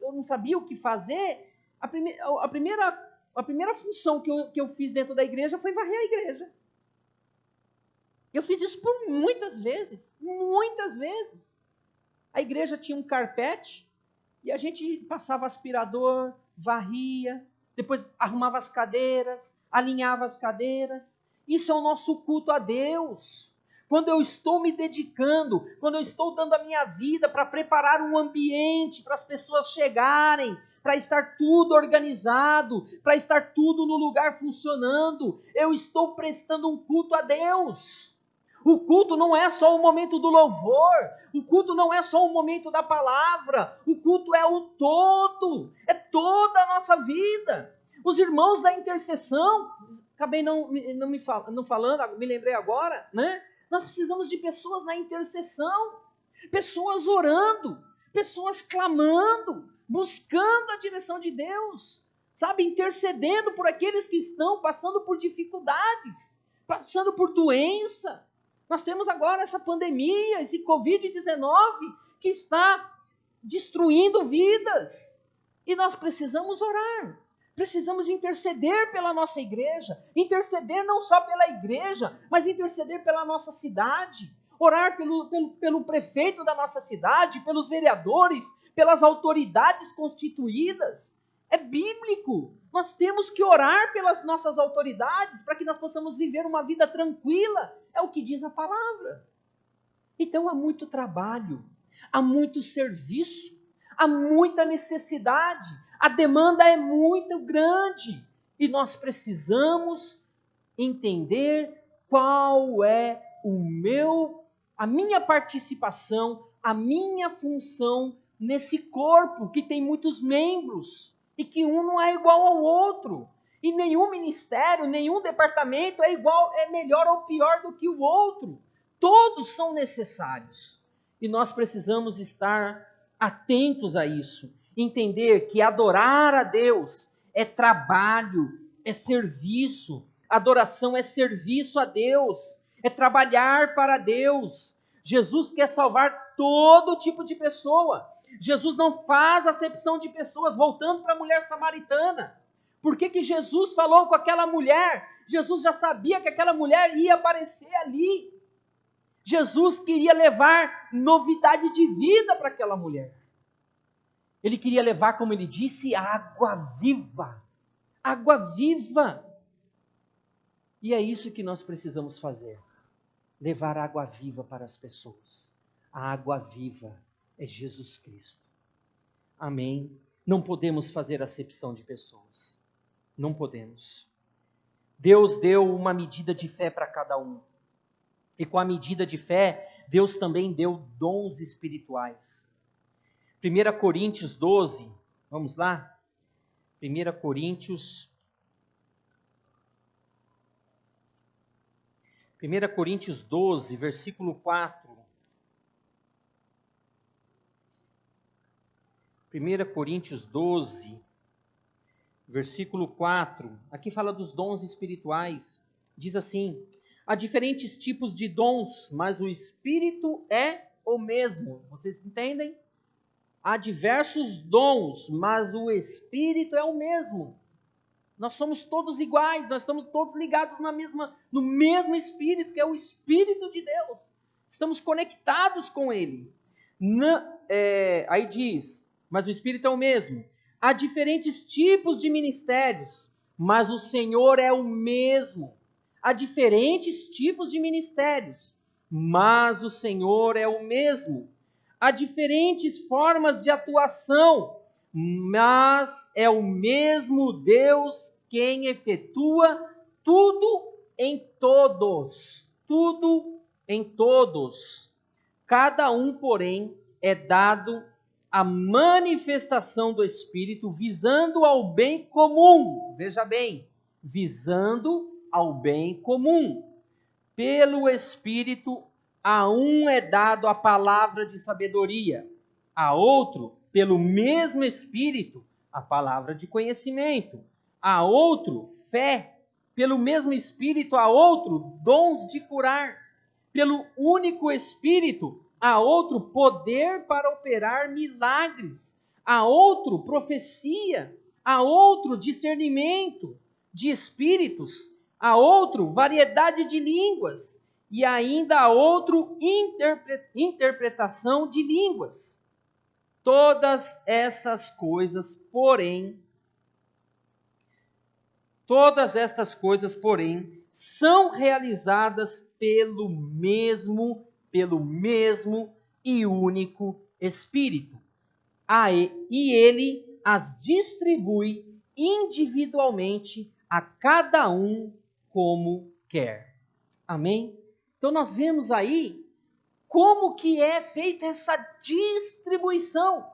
não sabia o que fazer, a primeira função que eu fiz dentro da igreja foi varrer a igreja. Eu fiz isso por muitas vezes. Muitas vezes. A igreja tinha um carpete e a gente passava aspirador, varria, depois arrumava as cadeiras, alinhava as cadeiras. Isso é o nosso culto a Deus. Quando eu estou me dedicando, quando eu estou dando a minha vida para preparar um ambiente para as pessoas chegarem, para estar tudo organizado, para estar tudo no lugar funcionando, eu estou prestando um culto a Deus. O culto não é só o momento do louvor, o culto não é só o momento da palavra, o culto é o todo, é toda a nossa vida. Os irmãos da intercessão, acabei não falando, me lembrei agora, né? Nós precisamos de pessoas na intercessão, pessoas orando, pessoas clamando, buscando a direção de Deus, sabe, intercedendo por aqueles que estão passando por dificuldades, passando por doença. Nós temos agora essa pandemia, esse Covid-19, que está destruindo vidas. E nós precisamos orar. Precisamos interceder pela nossa igreja. Interceder não só pela igreja, mas interceder pela nossa cidade. Orar pelo prefeito da nossa cidade, pelos vereadores, pelas autoridades constituídas. É bíblico. Nós temos que orar pelas nossas autoridades para que nós possamos viver uma vida tranquila. É o que diz a palavra. Então há muito trabalho, há muito serviço, há muita necessidade. A demanda é muito grande. E nós precisamos entender qual é a minha participação, a minha função nesse corpo que tem muitos membros. E que um não é igual ao outro. E nenhum ministério, nenhum departamento é melhor ou pior do que o outro. Todos são necessários. E nós precisamos estar atentos a isso. Entender que adorar a Deus é trabalho, é serviço. Adoração é serviço a Deus, é trabalhar para Deus. Jesus quer salvar todo tipo de pessoa. Jesus não faz acepção de pessoas. Voltando para a mulher samaritana. Por que Jesus falou com aquela mulher? Jesus já sabia que aquela mulher ia aparecer ali. Jesus queria levar novidade de vida para aquela mulher. Ele queria levar, como ele disse, água viva. Água viva. E é isso que nós precisamos fazer. Levar água viva para as pessoas. A água viva é Jesus Cristo. Amém? Não podemos fazer acepção de pessoas. Não podemos. Deus deu uma medida de fé para cada um. E com a medida de fé, Deus também deu dons espirituais. 1 Coríntios 12, vamos lá? 1 Coríntios 12, versículo 4. 1 Coríntios 12, versículo 4. Aqui fala dos dons espirituais. Diz assim: há diferentes tipos de dons, mas o Espírito é o mesmo. Vocês entendem? Há diversos dons, mas o Espírito é o mesmo. Nós somos todos iguais, nós estamos todos ligados no mesmo Espírito, que é o Espírito de Deus. Estamos conectados com Ele. Aí diz, mas o Espírito é o mesmo. Há diferentes tipos de ministérios, mas o Senhor é o mesmo. Há diferentes tipos de ministérios, mas o Senhor é o mesmo. Há diferentes formas de atuação, mas é o mesmo Deus quem efetua tudo em todos. Tudo em todos. Cada um, porém, é dado a manifestação do Espírito visando ao bem comum. Veja bem, visando ao bem comum. Pelo Espírito, a um é dado a palavra de sabedoria, a outro pelo mesmo Espírito, a palavra de conhecimento. A outro, fé, pelo mesmo Espírito. A outro, dons de curar, pelo único Espírito. A outro, poder para operar milagres. A outro, profecia. A outro, discernimento de espíritos. A outro, variedade de línguas. E ainda a outro, interpretação de línguas. Todas estas coisas, porém, são realizadas pelo mesmo e único Espírito. E ele as distribui individualmente a cada um como quer. Amém? Então nós vemos aí como que é feita essa distribuição.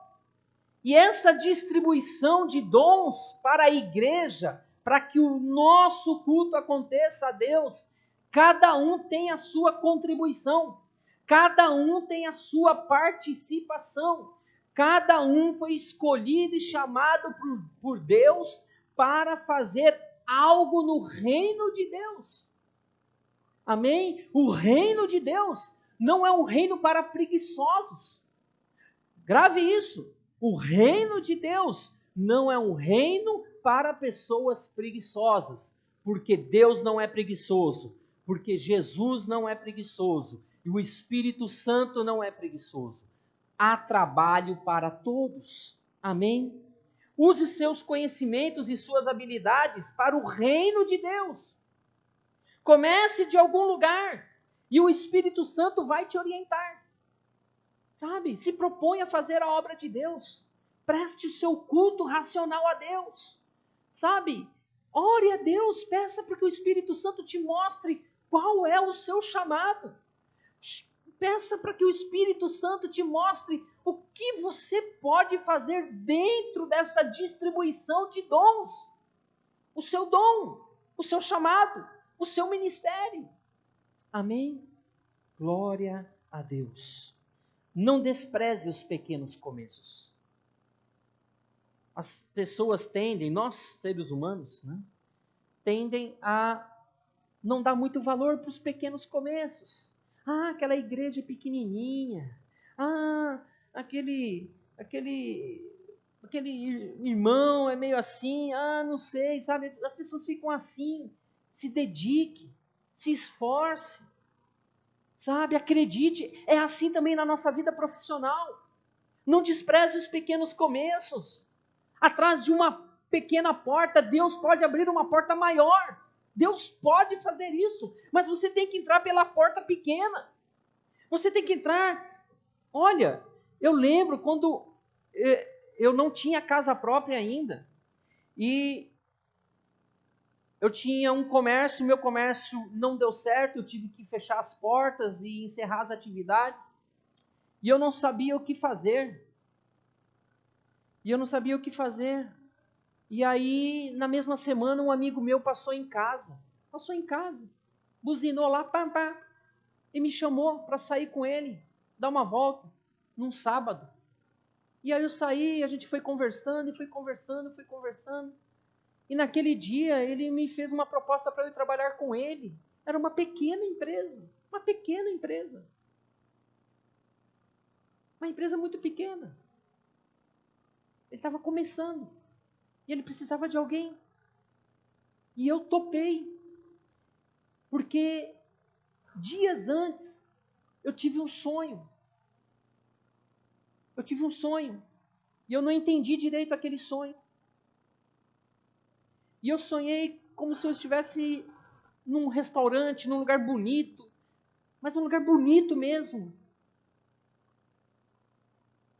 E essa distribuição de dons para a igreja, para que o nosso culto aconteça a Deus, cada um tem a sua contribuição, cada um tem a sua participação, cada um foi escolhido e chamado por Deus para fazer algo no reino de Deus. Amém? O reino de Deus não é um reino para preguiçosos. Grave isso. O reino de Deus não é um reino para pessoas preguiçosas. Porque Deus não é preguiçoso. Porque Jesus não é preguiçoso. E o Espírito Santo não é preguiçoso. Há trabalho para todos. Amém? Use seus conhecimentos e suas habilidades para o reino de Deus. Comece de algum lugar. E o Espírito Santo vai te orientar. Sabe? Se propõe a fazer a obra de Deus. Preste o seu culto racional a Deus. Sabe? Ore a Deus. Peça para que o Espírito Santo te mostre qual é o seu chamado. Peça para que o Espírito Santo te mostre o que você pode fazer dentro dessa distribuição de dons. O seu dom, o seu chamado, o seu ministério. Amém? Glória a Deus. Não despreze os pequenos começos. As pessoas tendem, nós seres humanos, tendem a não dar muito valor para os pequenos começos. Aquela igreja pequenininha. Aquele irmão é meio assim. Não sei, sabe? As pessoas ficam assim. Se dedique, se esforce. Sabe, acredite, é assim também na nossa vida profissional. Não despreze os pequenos começos. Atrás de uma pequena porta, Deus pode abrir uma porta maior. Deus pode fazer isso, mas você tem que entrar pela porta pequena. Você tem que entrar... Olha, eu lembro quando eu não tinha casa própria ainda, e eu tinha um comércio, meu comércio não deu certo, eu tive que fechar as portas e encerrar as atividades. E eu não sabia o que fazer. E aí, na mesma semana, um amigo meu passou em casa. Buzinou lá, pá, pá, e me chamou para sair com ele, dar uma volta, num sábado. E aí eu saí, a gente foi conversando. E naquele dia, ele me fez uma proposta para eu ir trabalhar com ele. Era uma pequena empresa. Uma empresa muito pequena. Ele estava começando. E ele precisava de alguém. E eu topei. Porque dias antes, eu tive um sonho. E eu não entendi direito aquele sonho. E eu sonhei como se eu estivesse num restaurante, num lugar bonito. Mas um lugar bonito mesmo.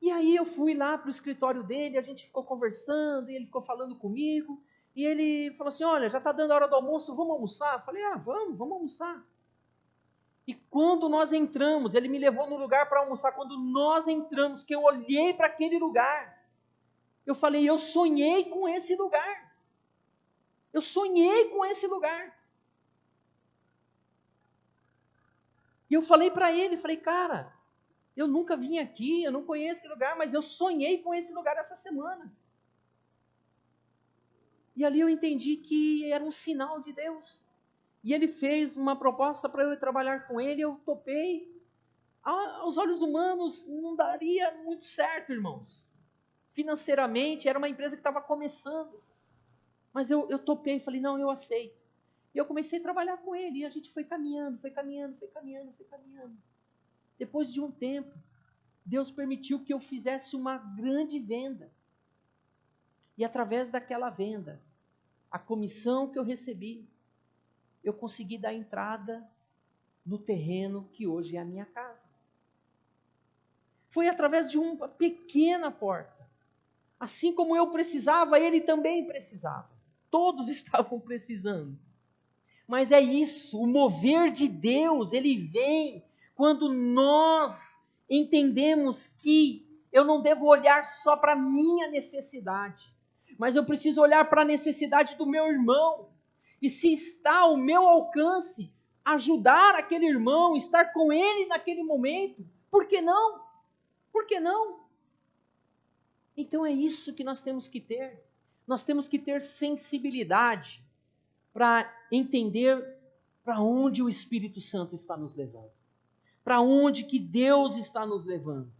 E aí eu fui lá para o escritório dele, a gente ficou conversando, e ele ficou falando comigo. E ele falou assim, olha, já está dando a hora do almoço, vamos almoçar? Eu falei, vamos almoçar. E quando nós entramos, ele me levou no lugar para almoçar. Quando nós entramos, que eu olhei para aquele lugar, eu falei, eu sonhei com esse lugar. E eu falei para ele, cara, Eu nunca vim aqui, eu não conheço esse lugar, mas eu sonhei com esse lugar essa semana. E ali eu entendi que era um sinal de Deus. E ele fez uma proposta para eu ir trabalhar com ele, eu topei. Aos olhos humanos não daria muito certo, irmãos. Financeiramente, era uma empresa que estava começando. Mas eu topei, falei, não, eu aceito. E eu comecei a trabalhar com ele, e a gente foi caminhando. Depois de um tempo, Deus permitiu que eu fizesse uma grande venda. E através daquela venda, a comissão que eu recebi, eu consegui dar entrada no terreno que hoje é a minha casa. Foi através de uma pequena porta. Assim como eu precisava, ele também precisava. Todos estavam precisando. Mas é isso, o mover de Deus, ele vem quando nós entendemos que eu não devo olhar só para a minha necessidade, mas eu preciso olhar para a necessidade do meu irmão. E se está ao meu alcance ajudar aquele irmão, estar com ele naquele momento, por que não? Por que não? Então é isso que nós temos que ter. Nós temos que ter sensibilidade para entender para onde o Espírito Santo está nos levando. Para onde que Deus está nos levando.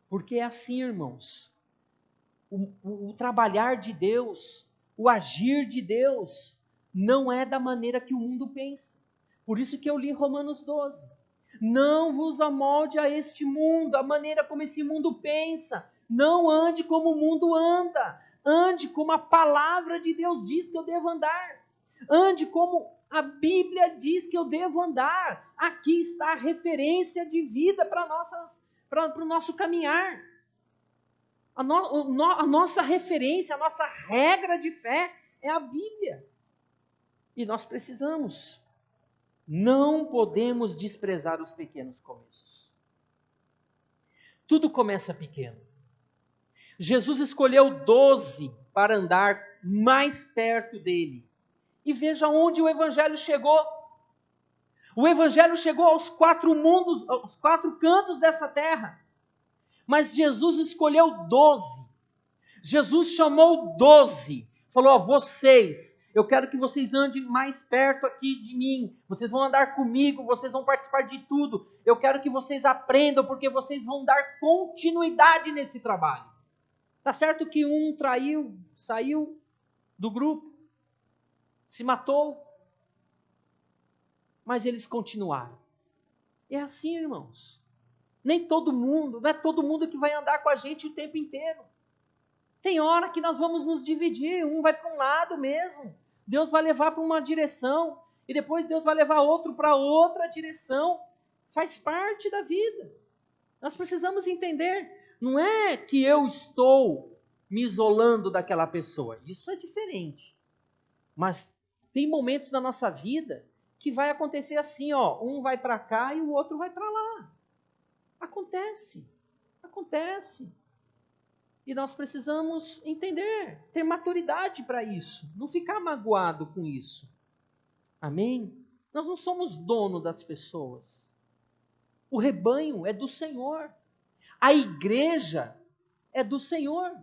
Porque é assim, irmãos. O trabalhar de Deus, o agir de Deus, não é da maneira que o mundo pensa. Por isso que eu li Romanos 12. Não vos amolde a este mundo, a maneira como esse mundo pensa. Não ande como o mundo anda. Ande como a palavra de Deus diz que eu devo andar. Ande como a Bíblia diz que eu devo andar. Aqui está a referência de vida para o nosso caminhar. A nossa referência, a nossa regra de fé é a Bíblia. E nós precisamos. Não podemos desprezar os pequenos começos. Tudo começa pequeno. Jesus escolheu 12 para andar mais perto dele. E veja onde o Evangelho chegou. O Evangelho chegou aos 4 mundos, aos 4 cantos dessa terra. Mas Jesus escolheu 12. Jesus chamou 12. Falou, vocês, eu quero que vocês andem mais perto aqui de mim. Vocês vão andar comigo, vocês vão participar de tudo. Eu quero que vocês aprendam, porque vocês vão dar continuidade nesse trabalho. Tá certo que um traiu, saiu do grupo, se matou, mas eles continuaram. É assim, irmãos. Nem todo mundo, não é todo mundo que vai andar com a gente o tempo inteiro. Tem hora que nós vamos nos dividir, um vai para um lado mesmo, Deus vai levar para uma direção, e depois Deus vai levar outro para outra direção. Faz parte da vida. Nós precisamos entender, não é que eu estou me isolando daquela pessoa, isso é diferente. Mas tem momentos na nossa vida que vai acontecer assim, um vai para cá e o outro vai para lá. Acontece. E nós precisamos entender, ter maturidade para isso, não ficar magoado com isso. Amém? Nós não somos dono das pessoas. O rebanho é do Senhor. A igreja é do Senhor.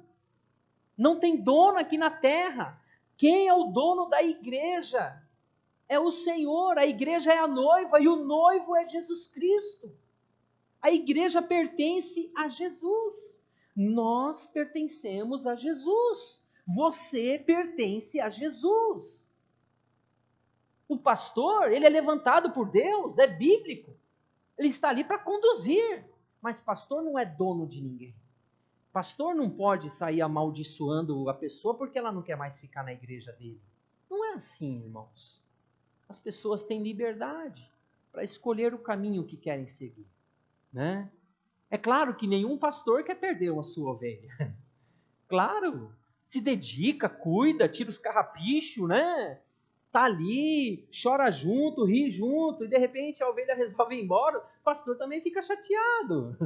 Não tem dono aqui na terra. Quem é o dono da igreja? É o Senhor. A igreja é a noiva e o noivo é Jesus Cristo. A igreja pertence a Jesus. Nós pertencemos a Jesus. Você pertence a Jesus. O pastor, ele é levantado por Deus, é bíblico. Ele está ali para conduzir. Mas pastor não é dono de ninguém. Pastor não pode sair amaldiçoando a pessoa porque ela não quer mais ficar na igreja dele. Não é assim, irmãos. As pessoas têm liberdade para escolher o caminho que querem seguir, né? É claro que nenhum pastor quer perder a sua ovelha. Claro, se dedica, cuida, tira os carrapichos, né? Tá ali, chora junto, ri junto, e de repente a ovelha resolve ir embora, o pastor também fica chateado.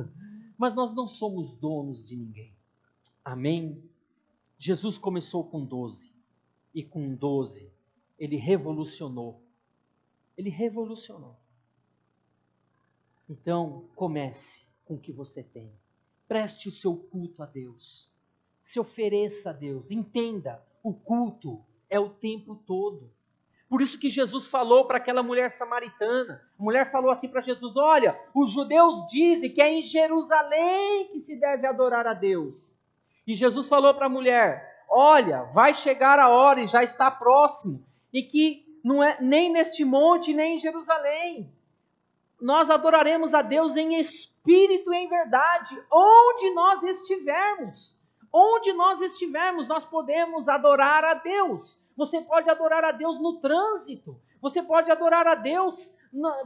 Mas nós não somos donos de ninguém. Amém? Jesus começou com 12, e com 12 ele revolucionou. Ele revolucionou. Então, comece. com o que você tem. Preste o seu culto a Deus. Se ofereça a Deus. Entenda, o culto é o tempo todo. Por isso que Jesus falou para aquela mulher samaritana. A mulher falou assim para Jesus: olha, os judeus dizem que é em Jerusalém que se deve adorar a Deus. E Jesus falou para a mulher: olha, vai chegar a hora e já está próximo, e que não é nem neste monte, nem em Jerusalém. Nós adoraremos a Deus em espírito e em verdade, onde nós estivermos. Onde nós estivermos, nós podemos adorar a Deus. Você pode adorar a Deus no trânsito. Você pode adorar a Deus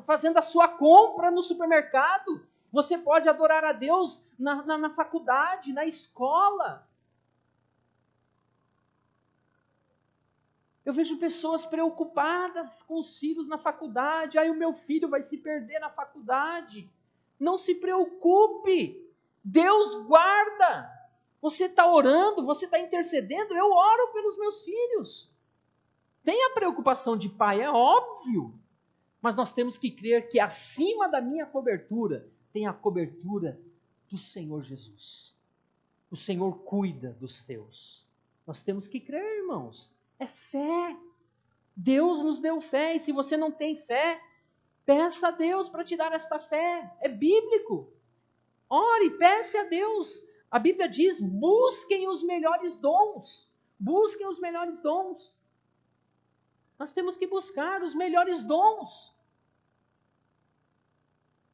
fazendo a sua compra no supermercado. Você pode adorar a Deus na faculdade, na escola. Eu vejo pessoas preocupadas com os filhos na faculdade. Aí o meu filho vai se perder na faculdade. Não se preocupe. Deus guarda. Você está orando, você está intercedendo. Eu oro pelos meus filhos. Tem a preocupação de pai, é óbvio. Mas nós temos que crer que acima da minha cobertura tem a cobertura do Senhor Jesus. O Senhor cuida dos seus. Nós temos que crer, irmãos. É fé. Deus nos deu fé. E se você não tem fé, peça a Deus para te dar esta fé. É bíblico. Ore, peça a Deus. A Bíblia diz: busquem os melhores dons. Busquem os melhores dons. Nós temos que buscar os melhores dons.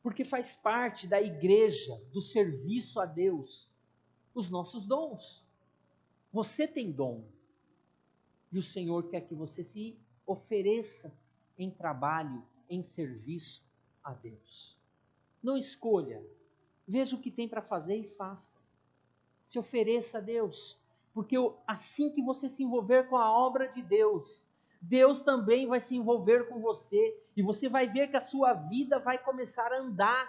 Porque faz parte da igreja, do serviço a Deus, os nossos dons. Você tem dom. E o Senhor quer que você se ofereça em trabalho, em serviço a Deus. Não escolha. Veja o que tem para fazer e faça. Se ofereça a Deus. Porque assim que você se envolver com a obra de Deus, Deus também vai se envolver com você. E você vai ver que a sua vida vai começar a andar.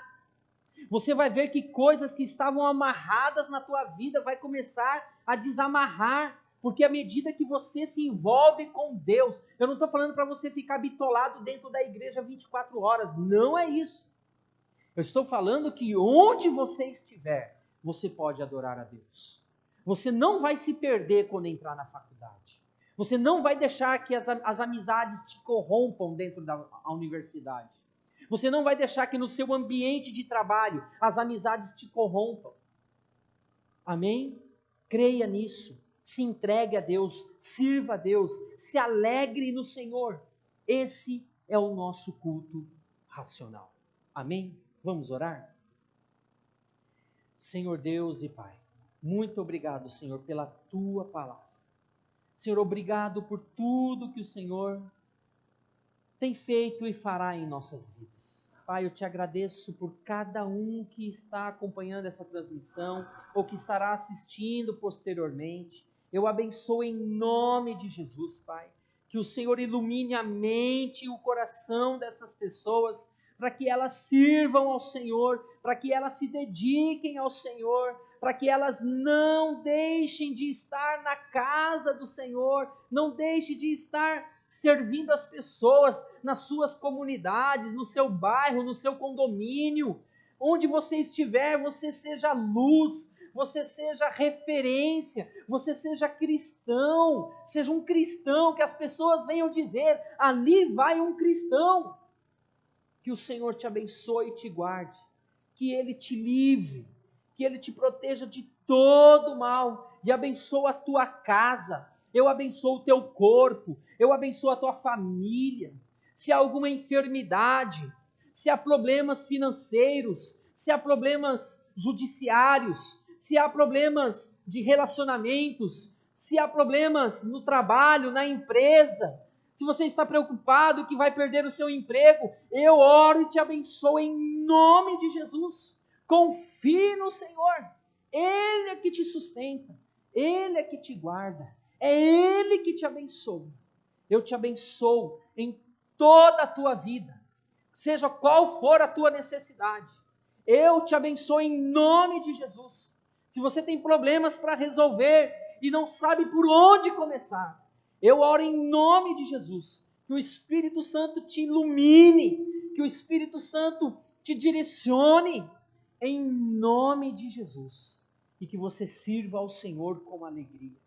Você vai ver que coisas que estavam amarradas na tua vida vai começar a desamarrar. Porque à medida que você se envolve com Deus, eu não estou falando para você ficar bitolado dentro da igreja 24 horas. Não é isso. Eu estou falando que onde você estiver, você pode adorar a Deus. Você não vai se perder quando entrar na faculdade. Você não vai deixar que as amizades te corrompam dentro da universidade. Você não vai deixar que no seu ambiente de trabalho as amizades te corrompam. Amém? Creia nisso. Se entregue a Deus. Sirva a Deus. Se alegre no Senhor. Esse é o nosso culto racional. Amém? Vamos orar? Senhor Deus e Pai, muito obrigado, Senhor, pela Tua palavra. Senhor, obrigado por tudo que o Senhor tem feito e fará em nossas vidas. Pai, eu te agradeço por cada um que está acompanhando essa transmissão ou que estará assistindo posteriormente. Eu abençoo em nome de Jesus, Pai, que o Senhor ilumine a mente e o coração dessas pessoas para que elas sirvam ao Senhor, para que elas se dediquem ao Senhor, para que elas não deixem de estar na casa do Senhor, não deixem de estar servindo as pessoas nas suas comunidades, no seu bairro, no seu condomínio. Onde você estiver, você seja luz, você seja referência, você seja cristão, seja um cristão, que as pessoas venham dizer: ali vai um cristão. Que o Senhor te abençoe e te guarde, que Ele te livre, que Ele te proteja de todo mal, e abençoa a tua casa, eu abençoo o teu corpo, eu abençoo a tua família. Se há alguma enfermidade, se há problemas financeiros, se há problemas judiciários, se há problemas de relacionamentos, se há problemas no trabalho, na empresa, se você está preocupado que vai perder o seu emprego, eu oro e te abençoo em nome de Jesus. Confie no Senhor. Ele é que te sustenta. Ele é que te guarda. É Ele que te abençoa. Eu te abençoo em toda a tua vida, seja qual for a tua necessidade. Eu te abençoo em nome de Jesus. Se você tem problemas para resolver e não sabe por onde começar, eu oro em nome de Jesus, que o Espírito Santo te ilumine, que o Espírito Santo te direcione, em nome de Jesus, e que você sirva ao Senhor com alegria,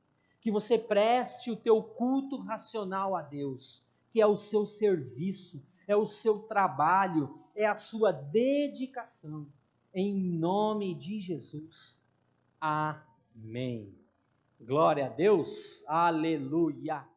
que você preste o teu culto racional a Deus, que é o seu serviço, é o seu trabalho, é a sua dedicação, em nome de Jesus. Amém. Glória a Deus, aleluia.